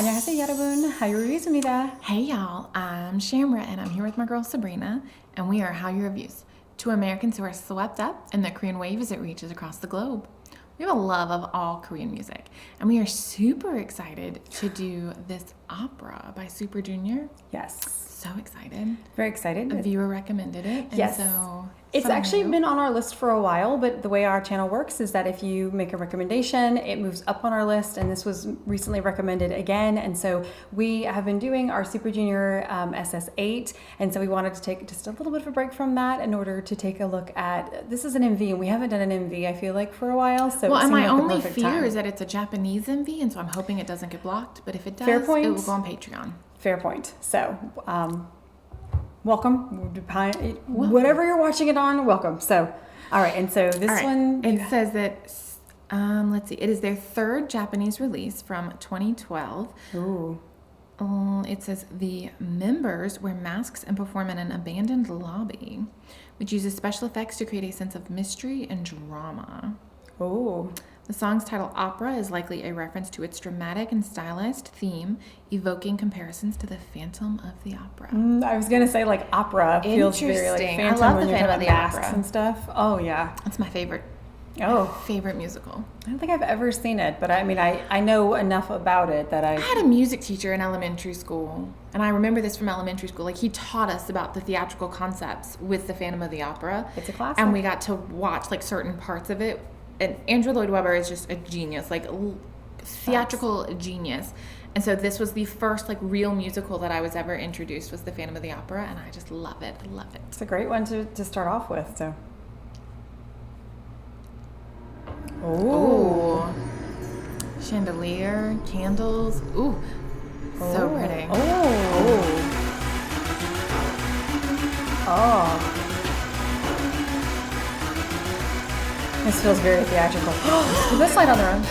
안녕하세요 여러분, Hallyu Reviews입니다. Hey y'all, I'm Shamra and I'm here with my girl Sabrina, and we are Hallyu Reviews, two Americans who are swept up in the Korean wave as it reaches across the globe. We have a love of all Korean music, and we are super excited to do this opera by 슈퍼주니어. Yes. So excited. Very excited. A viewer recommended it. And Yes. So It's actually been on our list for a while, but the way our channel works is that if you make a recommendation, it moves up on our list, and this was recently recommended again. And so we have been doing our 슈퍼주니어 SS8, and so we wanted to take just a little bit of a break from that in order to take a look at, this is an MV, and we haven't done an MV, I feel like, for a while. So well, it and seemed my like the only perfect fear time. is that it's a Japanese MV, and so I'm hoping it doesn't get blocked, but if it does, Fair point. it will go on Patreon. Fair point. So, welcome. Whatever you're watching it on, welcome. So, all right. And so this one... It says that, let's see, it is their third Japanese release from 2012. Ooh. It says the members wear masks and perform in an abandoned lobby, which uses special effects to create a sense of mystery and drama. Ooh. The song's title, Opera, is likely a reference to its dramatic and stylized theme, evoking comparisons to the Phantom of the Opera. I was going to say, like, opera feels very, like, Interesting. Phantom I love when the you're Phantom talking of the about masks Opera. and stuff. Oh, yeah. That's my favorite musical. I don't think I've ever seen it, but I mean, I know enough about it that I had a music teacher in elementary school, and I remember this from elementary school. Like, he taught us about the theatrical concepts with the Phantom of the Opera. It's a classic. And we got to watch, like, certain parts of it. And Andrew Lloyd Webber is just a genius, like theatrical genius. And so this was the first like real musical that I was ever introduced, was the Phantom of the Opera, and I just love it. I love it. It's a great one to start off with. So. Ooh. Chandelier, candles. Ooh. So pretty. Oh. This feels very theatrical. Did this slide on their own?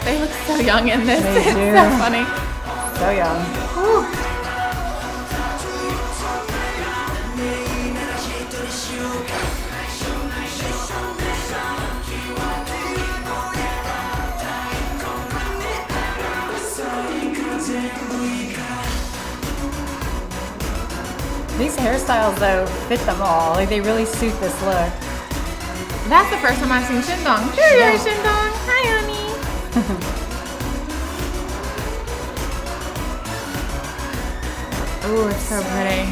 They look so young in this. They It's do. so funny. So young. Ooh. These hairstyles, though, fit them all. Like, they really suit this look. That's the first time I've seen Shindong. Here you are, Shindong. Hi, honey. Ooh, it's so pretty.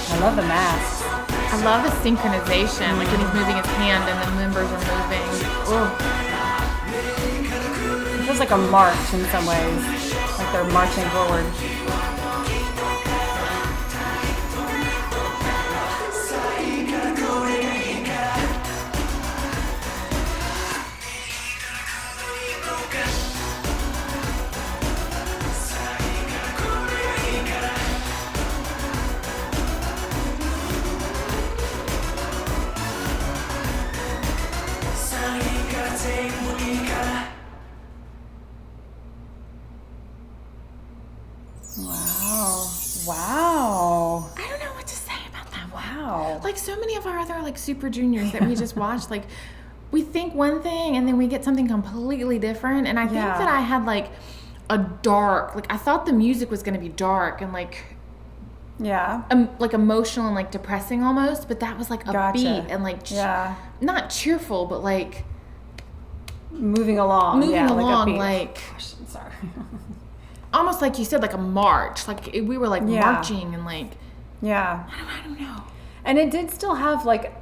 I love the mask. I love the synchronization, like when he's moving his hand and the members are moving. Ooh. It feels like a march in some ways, like they're marching forward. Wow. Like so many of our other like Super Juniors that we just watched, like we think one thing and then we get something completely different. And I think that I had like a dark, like I thought the music was going to be dark and like like emotional and like depressing almost, but that was like upbeat and like not cheerful, but like moving along, like gosh, sorry. Almost like you said, like a march, like we were like marching and like I don't know. And it did still have like,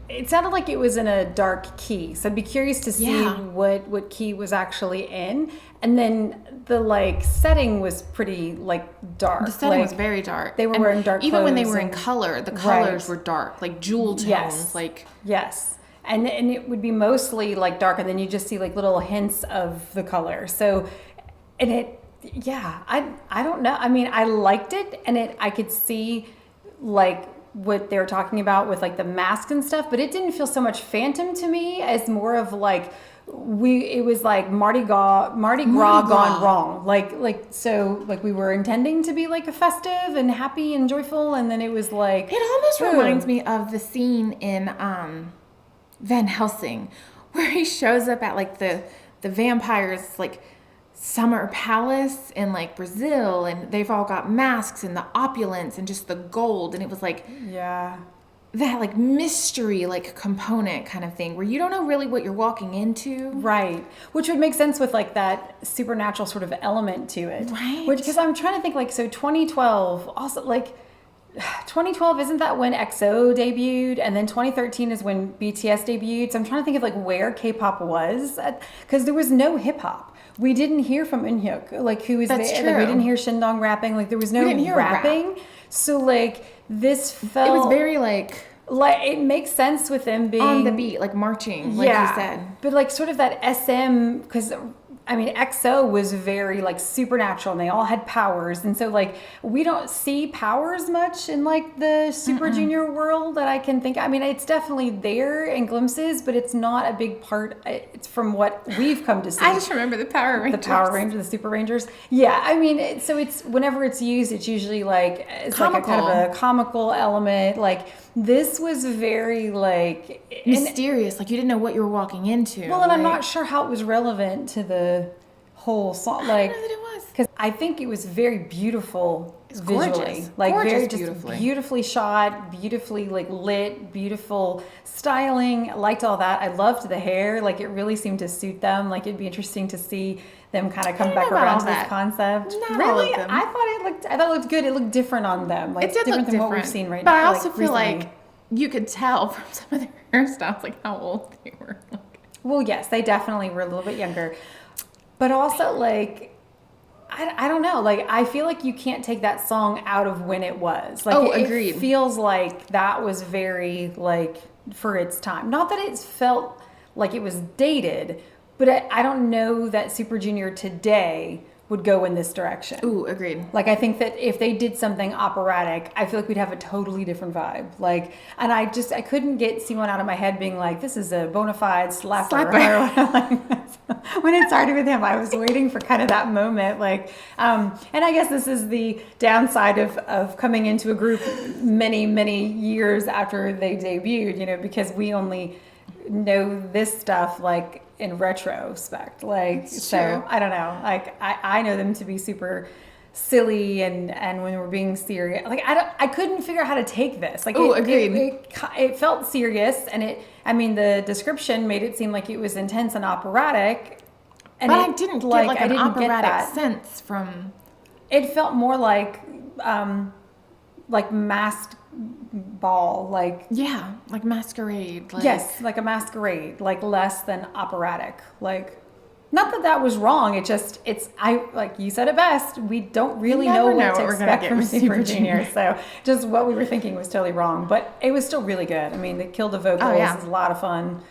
it sounded like it was in a dark key, so I'd be curious to see what key was actually in. And then the like setting was pretty like dark. The setting was very dark. They were wearing dark clothes. Even when they were in color, the colors were dark, like jewel tones. Yes. And it would be mostly like dark, and then you just see like little hints of the color. So, and I don't know. I mean, I liked it, and I could see like what they were talking about with like the mask and stuff, but it didn't feel so much Phantom to me as more of like it was like Mardi Gras gone wrong. So we were intending to be like a festive and happy and joyful, and then it was like it almost reminds me of the scene in Van Helsing where he shows up at like the vampires like summer palace in like Brazil, and they've all got masks and the opulence and just the gold, and it was like that like mystery like component kind of thing where you don't know really what you're walking into, right? Which would make sense with like that supernatural sort of element to it, right? Which, because I'm trying to think, like, so 2012 also, like 2012, isn't that when EXO debuted, and then 2013 is when BTS debuted? So I'm trying to think of like where K-pop was, because there was no hip hop. We didn't hear from Eunhyuk, like, who is there. That's true. Like, we didn't hear Shindong rapping. Like, there was no rapping. So like this felt, it was very like it makes sense with them being on the beat, like marching, like you said. But like sort of that SM, because I mean, EXO was very like supernatural, and they all had powers, and so like we don't see powers much in like the Super Junior world that I can think. I mean, it's definitely there in glimpses, but it's not a big part. It's from what we've come to see. I just remember the Power Rangers. The Power Rangers, the Super Rangers. Yeah, I mean, so it's whenever it's used, it's usually like it's comical. Like a kind of a comical element. Like this was very like mysterious. Like you didn't know what you were walking into. Well, and I'm not sure how it was relevant to the whole song, like, I don't know that it was, because I think it was very beautiful visually, gorgeous. Like gorgeous, very just beautifully shot, beautifully like lit, beautiful styling. I liked all that. I loved the hair, like it really seemed to suit them. Like it'd be interesting to see them kind of come back around to this concept. Not really, all of them. I thought it looked good. It looked different on them, like it did different look than what we've seen right but now. But I also feel like you could tell from some of their hairstyles like how old they were. Well, yes, they definitely were a little bit younger. But also, like, I don't know. Like, I feel like you can't take that song out of when it was. Like, agreed. It feels like that was very, like, for its time. Not that it felt like it was dated, but I don't know that Super Junior today would go in this direction. Ooh, agreed. Like, I think that if they did something operatic, I feel like we'd have a totally different vibe. Like, and I couldn't get Simon out of my head being like, this is a bona fide slapper. When it started with him, I was waiting for kind of that moment. Like, and I guess this is the downside of coming into a group many, many years after they debuted, you know, because we only know this stuff, like, in retrospect, like, so I don't know, like I know them to be super silly, and when we're being serious, like I couldn't figure out how to take this, like agreed. It felt serious, and I mean the description made it seem like it was intense and operatic, and but I didn't get like an operatic sense from it. Felt more like masked ball, like like masquerade, like yes, like a masquerade, like less than operatic. Like, not that was wrong, I like you said it best, we don't really know what to expect from Super Junior, so just what we were thinking was totally wrong, but it was still really good. I mean, they killed the vocals. It was a lot of fun.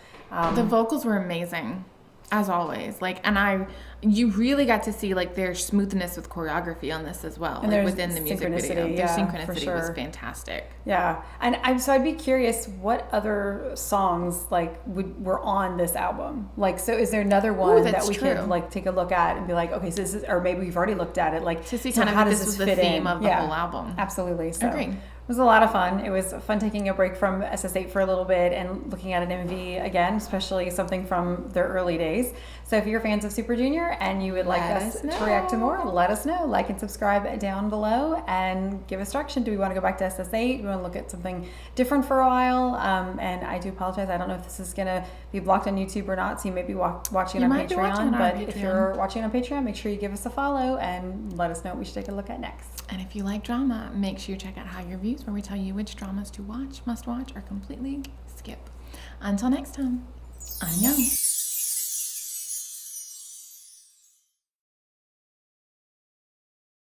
The vocals were amazing as always, like, and I you really got to see like their smoothness with choreography on this as well, And like there's within the music synchronicity, video. Their yeah, for synchronicity was sure. fantastic. Yeah, and I'd be curious what other songs like were on this album. Like, so is there another one that that's we true. could like take a look at and be like, okay, so this is, or maybe we've already looked at it, like To see so kind of how if does this was this the fit theme in? of the whole album. Absolutely. So Agreed. it was a lot of fun. It was fun taking a break from SS8 for a little bit and looking at an MV again, especially something from their early days. So if you're fans of Super Junior and you would like Let us us to know. react to more, let us know. Like and subscribe down below and give us direction. Do we want to go back to SS8? Do we want to look at something different for a while? And I do apologize. I don't know if this is going to be blocked on YouTube or not, so you may be watching You on might be watching Patreon. on our But if Patreon. you're watching on Patreon, make sure you give us a follow and let us know what we should take a look at next. And if you like drama, make sure you check out Hallyu Reviews, where we tell you which dramas to watch, must watch, or completely skip. Until next time, annyeong.